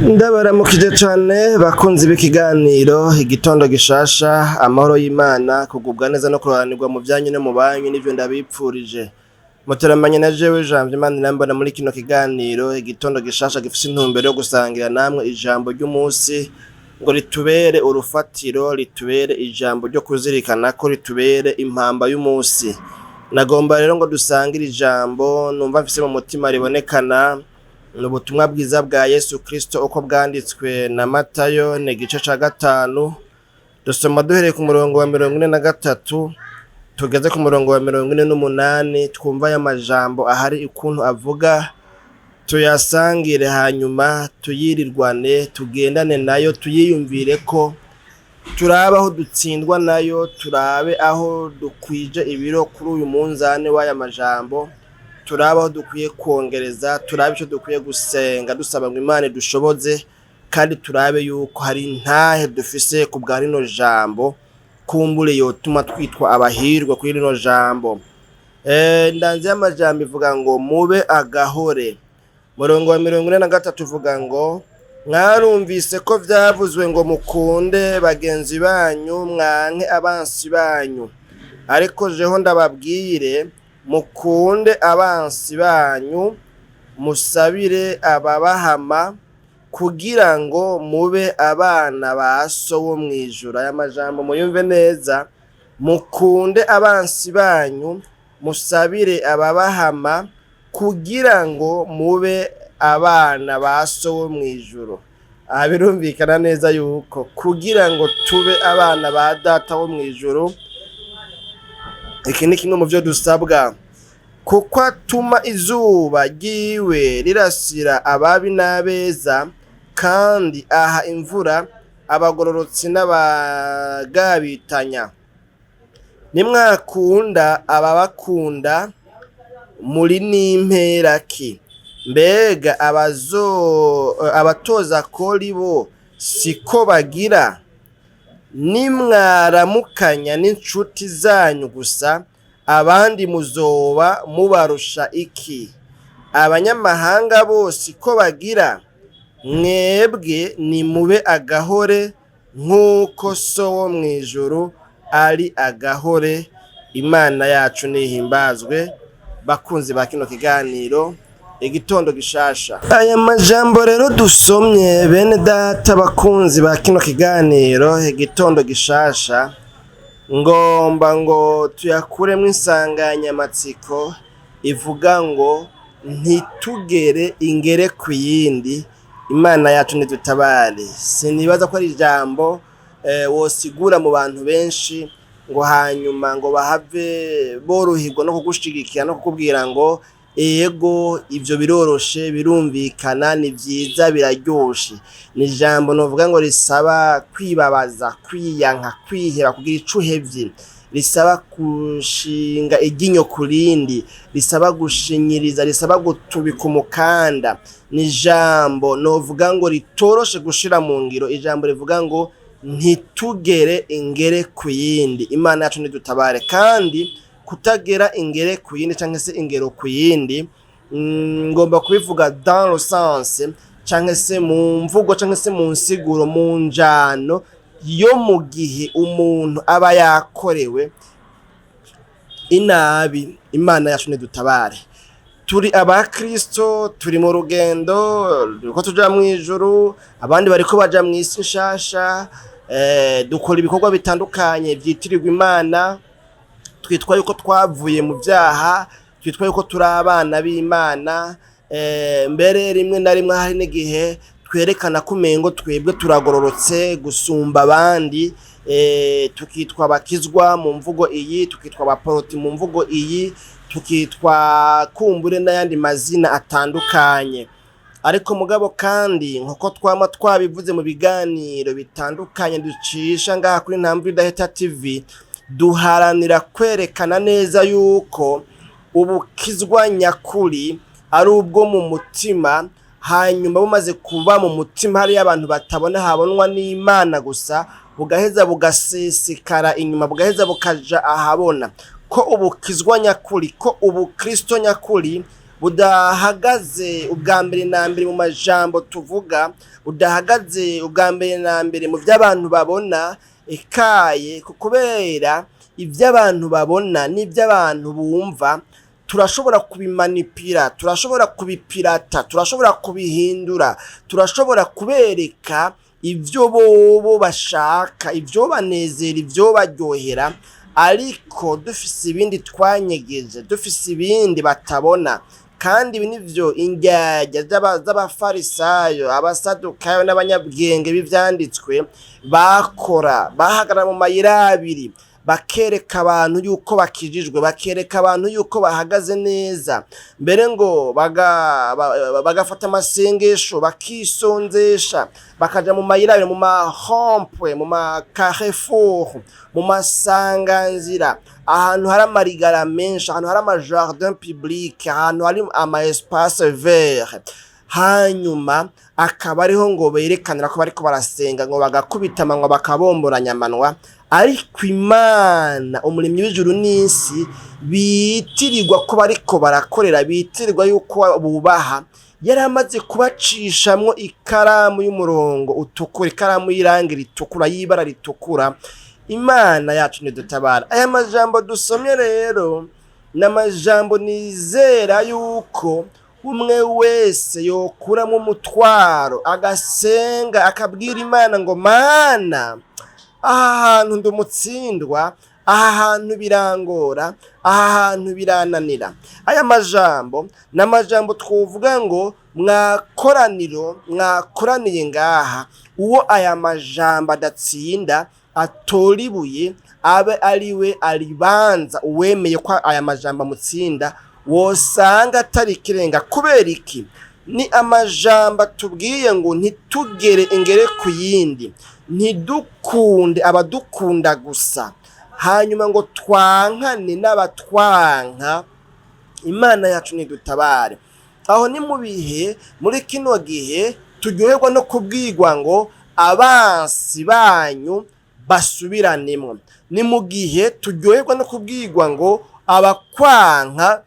Ndabaramukije cyane bakunzi b'ikiganiro igitondo gishasha, amahoro y'Imana, kugubwa neza no kuranirwa mu byanyu no mu banyu n'ivyo ndabipfurije. Muteramanye na jewe Jamvye Imana nambona muri kino kiganiro igitondo gishasha gifise intumbero yo gusangira namwe ijambo ry'umunsi ngo ritubere urufatiro, ritubere ijambo ryo kuzirikana ko, ritubere impamba y'umunsi. Nagomba rero ngo dusangire ijambo numva mfise mu mutima ribonekana n'ubutumwa bwiza bwa Yesu Kristo uko bwanditswe na Matayo n'igice ca 5. Dusoma duhereye ku murongo wa 43 tugeze ku murongo wa 48. Twumva aya majambo ahari ukuntu avuga, tuyasangire hanyuma tuyirirwane, tugendane nayo, tuyiyumvire ko turabe aho dutsindwa nayo, turabe aho dukwije ibiro kuri uyu munzane w'aya majambo, turabe aho dukwiye kongereza, turabe icyo dukwiye gusenga dusaba ngo Imana dushoboze, kandi turabe yuko hari intahe dufise ku bwa rino jambo kumbure yotuma twitwa abahirwa kuri rino jambo. Ndanze y'amajambo ivuga ngo mube agahore. Murongo wa 43 uvuga ngo mwarumvise ko vyavuzwe ngo mukunde bagenzi banyu, mwanke abansi banyu, ariko jeho ndababwire mukunde abansi banyu, musabire ababahama, kugira ngo mube abana ba So wo mwijuru. Aya majambo muyumve neza, mukunde abansi banyu, musabire ababahama, kugira ngo mube abana ba So wo mwijuru. Birumvikana neza yuko kugira ngo tube abana ba Data wo mwijuru, iki ni kimwe mu byo dusabwa, kuko atuma izuba ryiwe rirasira ababi n'abeza, kandi aha imvura abagororotsi n'abagabitanya. Nimwakunda ababakunda, muri n'impera ki? Mbega abatoza kori bo siko bagira? Nimwaramukanya n'inshuti zanyu gusa, abandi muzoba mubarusha iki? Abanyamahanga bose ko bagira? Mwebwe ni mube agahore nk'uko So wo mwijuru ari agahore. Imana yacu nihimbazwe. Bakunzi ba kino kiganiro igitondo gishasha, aya majambo rero dusomye bene data bakunzi ba kino kiganiro igitondo gishasha, ngomba ngo tuyakuremo insanganyamatsiko ivuga ngo ntitugere ingere ku yindi. Imana yacu nidutabare. Sinibaza ko ari ijambo wosigura mu bantu benshi ngo hanyuma ngo bahave boroherwa no kugushigikira no kukubwira ngo ego ivyo biroroshe, birumvikana, ni vyiza, biraryoshe. Ni ijambo novuga ngo risaba kwibabaza, kwiyanka, kwiheba, kugira icuhevye, risaba kushinga iginyo kurindi, risaba gushinyiriza, risaba gutubika umukanda. Ni ijambo novuga ngo ritoroshe gushira mu ngiro, ijambo rivuga ngo ntitugere ingere ku yindi. Imana yacu nidutabare. Kandi kutagera ingere ku yindi cyangwa se ingero ku yindi, ngomba kubivuga dans le sens cyangwa se mu mvugo cyangwa se mu nsiguro, mu njano yo mu gihe umuntu aba yakorewe inabi. Imana yacu nidutabare. Turi abakristo, turi mu rugendo ruko tuja mu ijuru, abandi bariko baja mu isi nshasha, dukora ibikorwa bitandukanye byitirirwa Imana, twitwa yuko twavuye mu byaha, twitwa yuko turi abana b'Imana. Mbere rimwe na rimwe hari n'igihe twerekana ko umengo twebwe turagororotse gusumba abandi, tukitwa bakizwa mu mvugo iyi, tukitwa abaporoti mu mvugo iyi, tukitwa kumbure n'ayandi mazina atandukanye. Ariko mugabo kandi nkuko twama twabivuze mu biganiro bitandukanye ducisha ngaha kuri Ntambwe Idaheta TV, duharanira kwerekana neza yuko ubukizwa nyakuri ari ubwo mu mutima, hanyuma bumaze kuba mu mutima hari abantu batabona, habonwa n'Imana gusa, bugaheza bugasesekara inyuma, bugaheza bukaja ahabona ko ubukizwa nyakuri, ko ubukristo nyakuri budahagaze ubwa mbere na mbere mu majambo tuvuga, budahagaze ubwa mbere na mbere mu by'abantu babona, ekaye kubera iby'abantu babona n'iby'abantu bumva turashobora kubimanipira, turashobora kubipirata, turashobora kubihindura, turashobora kubereka ibyo bobo bashaka, ibyo banezera, ibyo baryohera, ariko dufise ibindi twanyegeje, dufise ibindi batabona. Kandi ibi nivyo indyarya z'abafarisayo, abasadukayo n'abanyabwenge b'ivyanditswe bakora, bahagarara mu mayira abiri, bakereka abantu yuko bakijijwe, bakereka abantu yuko bahagaze neza, mbere ngo bagafata amasengesho, bakisonzesha, bakaja mu mayira abiri, mu mahompwe, mu makarefour, mu masanganzira, ahantu hari amarigara menshi, ahantu hari amajardin public, ahantu hari ama espace vert, hanyuma akaba ariho ngo berekanira ko bariko barasenga, ngo bagakubita amanwa, bakabomboranya amanwa. Ariko Imana umuremyi w'ijuru n'isi bitirirwa ko bariko barakorera, bitirirwa yuko bubaha, yari amaze kubacishamwo ikaramu y'umurongo utukura, ikaramu y'irangi ritukura, y'ibara ritukura. Imana yacu nidutabara. Aya majambo dusomye rero n'amajambo nizera yuko umwe wese yokuramo umutwaro, agasenga, akabwira Imana ngo Mana, aha hantu ndumutsindwa, aha hantu birangora, aha hantu birananira. Aya majambo n'amajambo twovuga ngo mwakoraniye ngaha, uwo aya majambo adatsinda atora ibuye abe ariwe aribanza, uwemeye ko aya majambo amutsinda wosanga atari kirenga. Kubera iki? Ni amajambo tubwiye ngo ntitugere ingere ku yindi, ntidukunde abadukunda gusa, hanyuma ngo twankane n'abatwanka. Imana yacu nidutabare. Aho ni mu bihe, muri kino gihe turyoherwa no kubwirwa ngo abansi banyu basubiranemo, ni mu gihe turyoherwa no kubwirwa ngo abakwanka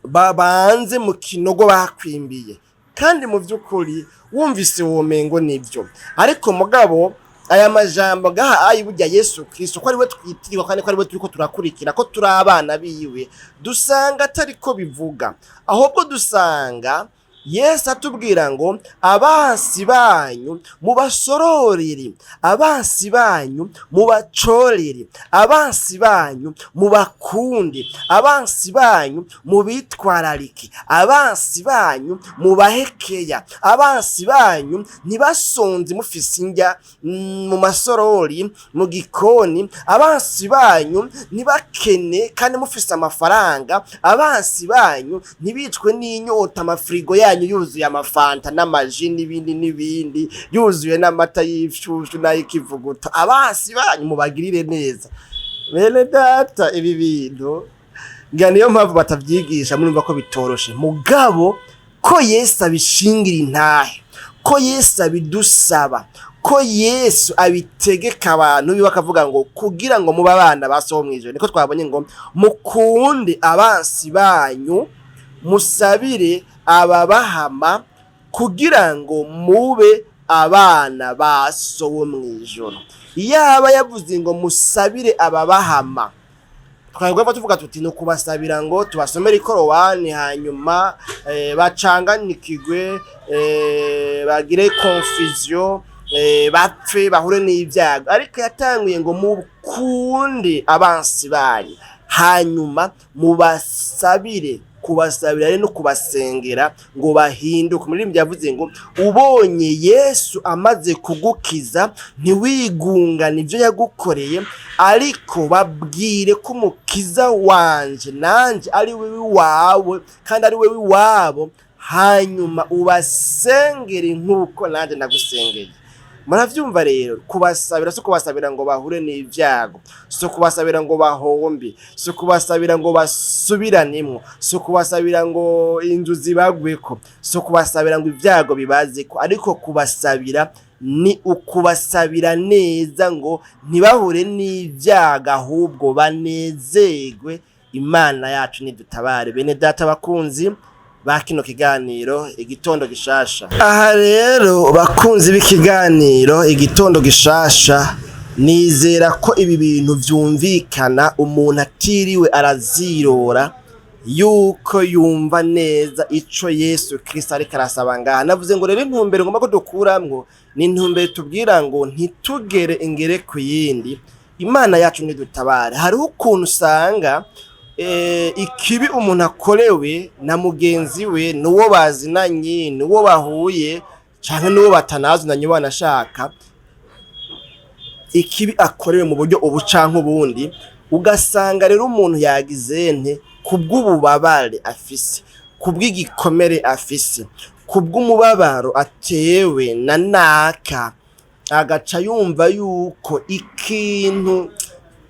babanze mu kinogo bakwimbiye. Kandi mu by'ukuri wumvise womengo nibyo, ariko mugabo aya majambo gaha burya Yesu Kristo ko ari we twitiriwe, kandi ko ari we turiko turakurikira, ko turi abana biwe, dusanga atari ko bivuga, ahubwo dusanga Yesu atubwira ngo abansi banyu mubasororere, abansi banyu mubacorere, abansi banyu mubakunde, abansi banyu mubitwararike, abansi banyu mubahekeya, abansi banyu ntibasonze mufise indya mu masorori, mu gikoni, abansi banyu ntibakene kandi mufise amafaranga, abansi banyu ntibicwe n'inyota, amafrigo yanyu yuzuye amafanta n'amaji n'ibindi, yuzuye n'amata y'ifshushu n'ay'ikivuguto. Abansi banyu mubagirire neza. Bene data, ibi bintu ngira niyo mpamvu batavyigisha, murumva ko bitoroshe, mugabo ko Yesu abishingira intahe, ko Yesu abidusaba, ko Yesu abitegeka abantu biba, akavuga ngo kugira ngo muba abana basoho mwijoro. Niko twabonye ngo mukunde abansi banyu, musabire ababahama, kugira ngo mube abana basoho mwijoro. Yaba yavuze ngo musabire ababahama, twagomba tuvuga tuti no kubasabira ngo tubasomere ikorowani, hanyuma bacanganikigwe, bagire confusion, bapfe, bahure n'ibyago. Ariko yatanguye ngo mukunde abansi banyu, hanyuma mubasabire, kubasabira rero no kubasengera ngo bahinduke. Umuririmbyi yavuze ngo ubonye Yesu amaze kugukiza ntiwigungane ibyo yagukoreye, ariko babwire ko umukiza wanje nanje ari wewe wawe kandi ari wewe wabo, hanyuma ubasengere nk'uko nanje nagusengeye. Muravyumva rero, kubasabira so kubasabira ngo bahure n'ibyago, so kubasabira ngo bahombe, so kubasabira ngo basubiranemo, so kubasabira ngo inzu zibagweko, so kubasabira ngo ibyago bibazeko, ariko kubasabira ni ukubasabira neza ngo ntibahure n'ibyago, ahubwo banezerwe Imana yacu nidutabare. Bene data bakunzi ba kino kiganiro igitondo gishasha. Aha rero bakunzi b'ikiganiro igitondo gishasha, nizera ko ibi bintu vyumvikana umuntu atiriwe arazirora, yuko yumva neza ico Yesu Kristo ariko arasaba ngaha. Navuze ngo rero intumbero ngomba ko dukuramwo ni intumbero tubwira ngo ntitugere ingere ku yindi. Imana yacu nidutabare. Hariho ukuntu usanga ikibi umuntu akorewe na mugenzi we, nuwo bazinanye, nuwo bahuye canke nuwo batanazinanye banashaka, ikibi akorewe mu buryo ubu canke ubundi, ugasanga rero umuntu yagize kubw'ububabare afise, kubw'igikomere afise, kubw'umubabaro atewe na naka, agaca yumva yuko ikintu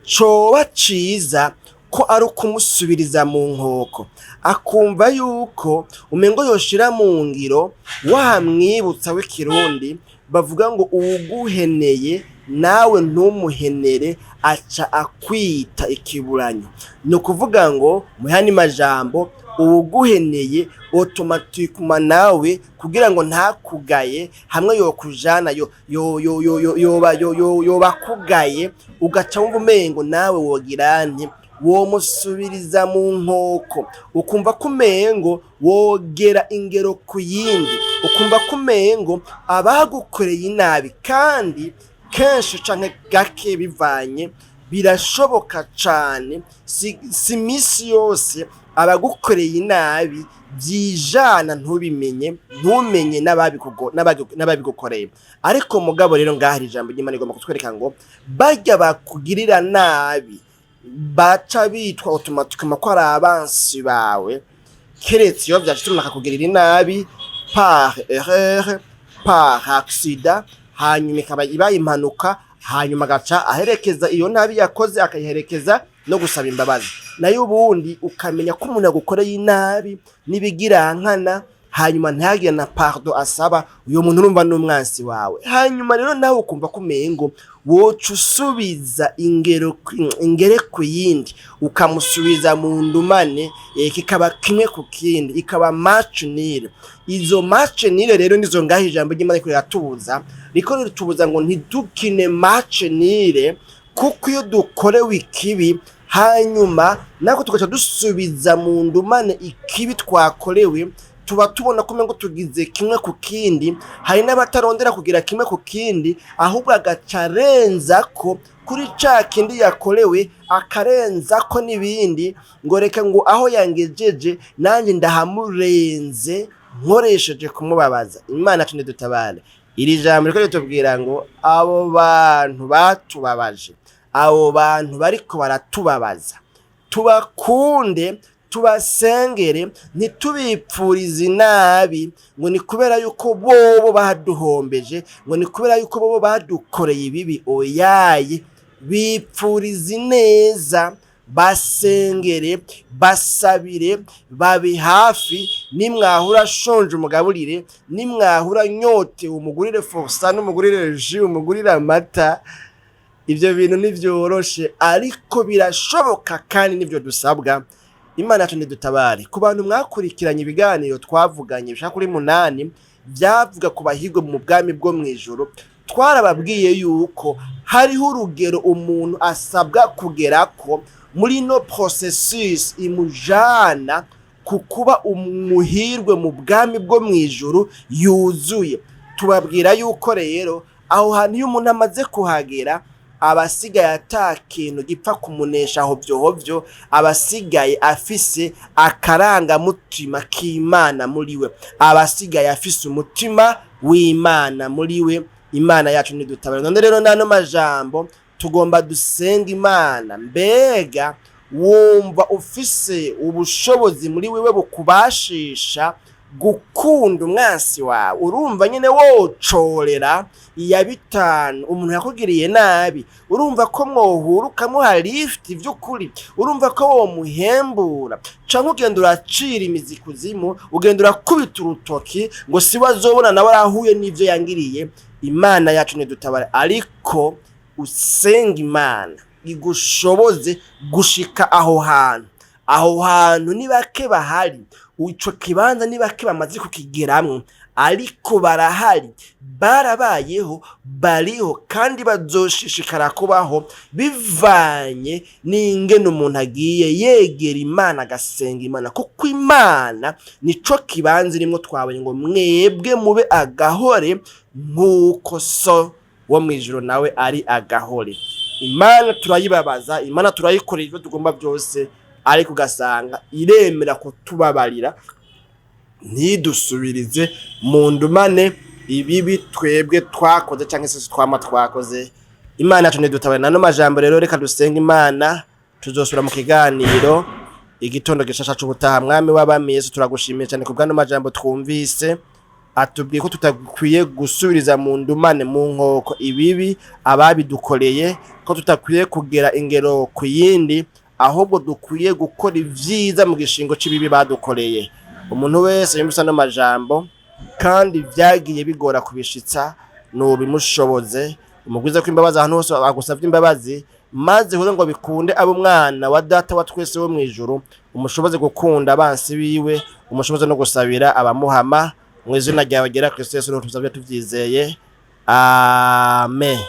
coba ciza ko ari ukumusubiriza mu nkoko, akumva yuko umengo yoshira mu ngiro wamwibutsa w'ikirundi bavuga ngo uwuguheneye nawe ntumuhenere aca akwita ikiburanyo. Ni ukuvuga ngo mu yandi majambo, uwuguheneye automatikuma nawe kugira ngo ntakugaye, hamwe yokujana yoba kugaye, ugaca wumva umengo nawe wogira nti womusubiriza mu nkoko, ukumva ko umengo wogera ingero ku yindi, ukumva ko umengo abagukoreye inabi, kandi kenshi canke gake bivanye, birashoboka cane si misi yose abagukoreye inabi byijana ntumenye n'ababigukoreye. Ariko mugabo rero ngaha ijambo ry'Imana rigomba kutwereka ngo barya bakugirira nabi baca bitwa automatikement ko ari abansi bawe, keretse iyo vyashitse akakugirira inabi par erreur, par accident, hanyuma ikaba ibaye impanuka, hanyuma agaca aherekeza iyo nabi yakoze, akayiherekeza no gusaba imbabazi. Nayo ubundi ukamenya ko umuntu yagukoreye inabi n'ibigirankana, hanyuma ntihagire na pardon asaba, uyo muntu urumva n'umwansi wawe. Hanyuma rero nawe ukumva ko umengo woca usubiza ingere ku yindi, ukamusubiza mu ndumane, kikaba kimwe ku kindi, ikaba match nil. Izo match nil rero nizo ngaho ijambo ry'Imana ritubuza, riko ritubuza ngo ntidukine match nil, kuko iyo dukorewe ikibi hanyuma nako tugaca dusubiza mu ndumane ikibi twakorewe, tuba tubona ko mengo tugize kimwe ku kindi. Hari n'abatarondera kugira kimwe ku kindi, ahubwo agacarenza ko kuri ca kindi yakorewe, akarenza ko n'ibindi, ngo reka ngo aho yangejeje nanjye ndahamurenze nkoresheje kumubabaza. Imana yacu nidutabare. Iri jambo riko ritubwira ngo abo bantu batubabaje, abo bantu bariko baratubabaza, tubakunde, tubasengere, ntitubipfurize inabi ngo ni kubera yuko bobo baduhombeje, ngo ni kubera yuko bobo badukoreye ibibi. Oyaye, bipfurize neza, basengere, basabire, babe hafi. Nimwahura shonje umugaburire, nimwahura nyote umugurire forsa n'umugurire ji, umugurire amata. Ivyo bintu nivyoroshe, ariko birashoboka kandi nivyo dusabwa. Imana yacu nidutabare. Ku bantu mwakurikiranye ibiganiro twavuganye bishaka kuri 8 byavuga ku bahigwe mu bwami bwo mwijuru, twarababwiye yuko hariho urugero umuntu asabwa kugerako muri no processus imujana kukuba umuhirwe mu bwami bwo mwijuru yuzuye. Tubabwira yuko rero aho hantu iyo umuntu amaze kuhagera, abasigaye atakintu gipfa kumunesha hovyo, abasigaye afise akaranga mutima k'Imana muriwe, abasigaye afise umutima w'Imana muriwe. Imana yacu nidutabare. None rero nano majambo tugomba dusenga Imana. Mbega wumva ufise ubushobozi muri wewe bukubashisha gukunda umwansi wawe? Urumva nyene wocorera iya 5 umuntu yakugiriye nabi, urumva ko mwohura ukamuha lift vy'ukuri, urumva ko wo muhembura, canke ugenda uracira imizi kuzimu, ugenda urakubita urutoki ngo si wazobona nawe arahuye n'ivyo yangiriye. Imana yacu nidutabare. Ariko usenga Imana igushoboze gushika aho hantu, aho hantu ni bake bahari, ico kibanza ni bake bamaze kukigeramwo, ariko barahari, barabayeho, bariho kandi bazoshishikara kubaho bivanye n'ingene umuntu agiye yegera Imana agasenga Imana, kuko Imana nico kibanza irimwo twabonye ngo mwebwe mube agahore nk'uko so wo mw'ijuru nawe ari agahore. Imana turayibabaza, Imana turayikorera ivyo tugomba byose, ariko ugasanga iremera ko tubabarira ntidusubirize mu ndumane ibibi twebwe twakoze cyangwa se twama twakoze. Imana yacu nidutabare. Nano majambo rero reka dusenga Imana, tuzosura mu kiganiro igitondo gishasha c'ubutaha. Mwami w'abami Yesu, turagushimiye cyane kubw'ano majambo twumvise, atubwiye ko tutakwiye gusubiriza mu ndumane mu nkoko ibibi ababidukoreye, ko tutakwiye kugera ingero ku yindi, ahubwo dukwiye gukora ivyiza mu gishingo c'ibibi badukoreye. Umuntu wese yumvise ano majambo kandi vyagiye bigora kubishitsa, nubimushoboze, umugwize ko imbabazi ahantu hose agusavye imbabazi, maze hore ngo bikunde abo mwana wa data wa twese wo mw'ijuru, umushoboze gukunda abansi biwe, umushoboze no gusabira abamuhama, mu izina ryawe ryera Kristo Yesu tuzavye tuvyizeye, amen.